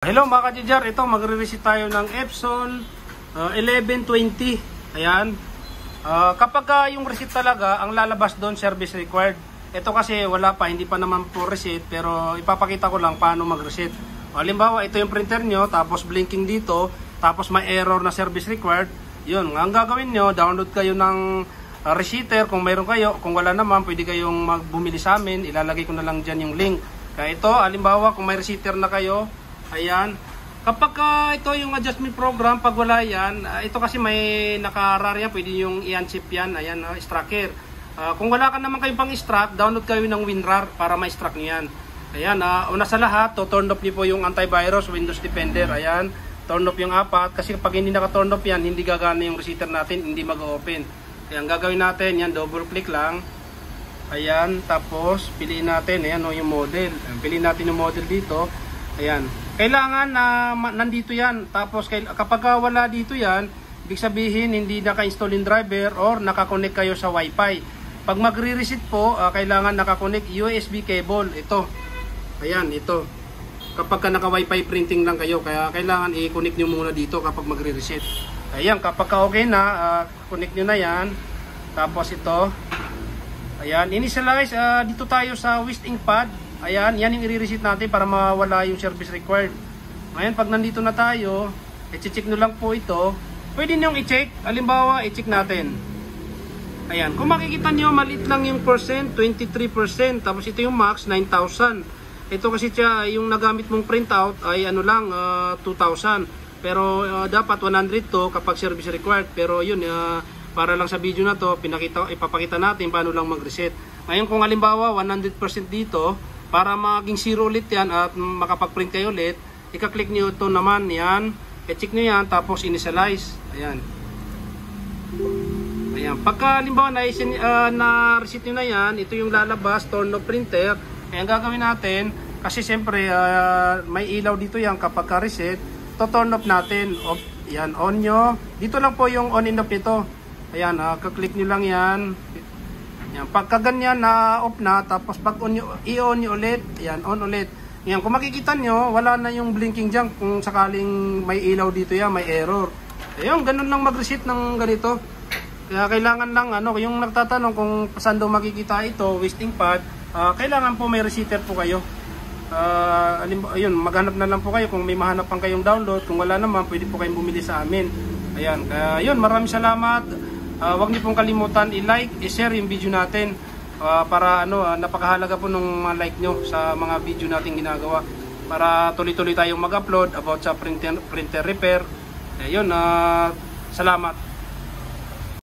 Hello mga ka-Jar, ito magre-reset tayo ng Epson 1120. Ayan. Kapag yung reset talaga, ang lalabas doon service required. Ito kasi wala pa, hindi pa naman po reset, pero ipapakita ko lang paano mag-reset. Halimbawa, ito yung printer nyo, tapos blinking dito, tapos may error na service required. Yun, ang gagawin nyo, download kayo ng resetter kung mayroon kayo. Kung wala naman, pwede kayong magbumili sa amin. Ilalagay ko na lang dyan yung link. Kaya ito, halimbawa, kung may resetter na kayo, ayan. Kapag ito yung adjustment program, pag wala yan, ito kasi may naka-RAR yan, pwede yung i-unzip yan, ayan, extracker. Kung wala ka naman kayong pang-extract, download kayo ng WinRAR para ma-extract nyo yan. Ayan, una sa lahat, turn off nyo po yung antivirus, Windows Defender, ayan. Turn off yung apat, kasi pag hindi naka-turn off yan, hindi gagana yung resetter natin, hindi mag-open. Ayan, gagawin natin, yan, double click lang. Ayan, tapos piliin natin, ayan, yung model. Ayan, piliin natin yung model dito. Ayan. Kailangan na nandito yan. Tapos kapag wala dito yan, ibig sabihin hindi naka-install yung driver or naka-connect kayo sa Wi-Fi. Pag magre-reset po, kailangan naka-connect USB cable. Ito. Ayan, ito. Kapag naka-Wi-Fi printing lang kayo, kaya kailangan i-connect nyo muna dito kapag magre-reset. Ayan, kapag okay na, connect nyo na yan. Tapos ito. Ayan, initialize. Dito tayo sa Wisting Pad. Ayan, yan yung i-reset natin para mawala yung service required. Ngayon, pag nandito na tayo, i-check nyo lang po ito. Pwede nyo i-check. Halimbawa, i-check natin. Ayan, kung makikita nyo, maliit lang yung percent, 23%. Tapos ito yung max, 9,000. Ito kasi siya, yung nagamit mong printout ay ano lang, 2,000. Pero dapat 100 to kapag service required. Pero yun, para lang sa video na to, ipapakita natin paano lang mag-reset. Ngayon, kung halimbawa, 100% dito, para maging zero ulit yan at makapag-print kayo ulit, i-click nyo ito naman, yan. I-check nyo yan, tapos initialize. Ayan. Ayan. Pagka, halimbawa, na-reset nyo na yan, ito yung lalabas, turn off printer. Kaya ang gagawin natin, kasi siyempre, may ilaw dito yan kapag ka-reset, to turn off natin. Off, yan, on nyo. Dito lang po yung on and off nito. Ayan, kaklik nyo lang yan. Yan, pagka ganyan na off na, tapos pag i-on nyo ulit, yan, on ulit. Yan, kung makikita nyo, wala na yung blinking dyan kung sakaling may ilaw dito yan, may error. Ayun, ganun lang mag-reset ng ganito. Kaya kailangan lang, yung nagtatanong kung saan daw makikita ito, Wisting Pad, kailangan po may resetter po kayo. Ayun, maghanap na lang po kayo kung may mahanap pang kayong download. Kung wala naman, pwede po kayong bumili sa amin. Ayan, kaya yun, maraming salamat. Huwag niyo pong kalimutan i-like, i-share yung video natin para napakahalaga po nung like nyo sa mga video natin ginagawa para tuloy-tuloy tayong mag-upload about sa printer repair. Ayun, salamat.